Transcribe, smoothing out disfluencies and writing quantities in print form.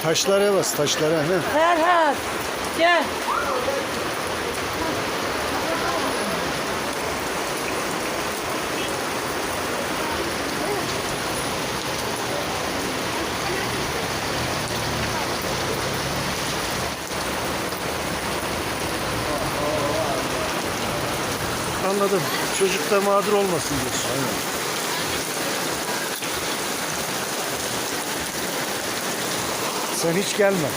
Taşlara bas, taşlara. He. Ferhat gel. Anladım. Çocuk da mağdur olmasın diyorsun. Aynen. Sen hiç gelme.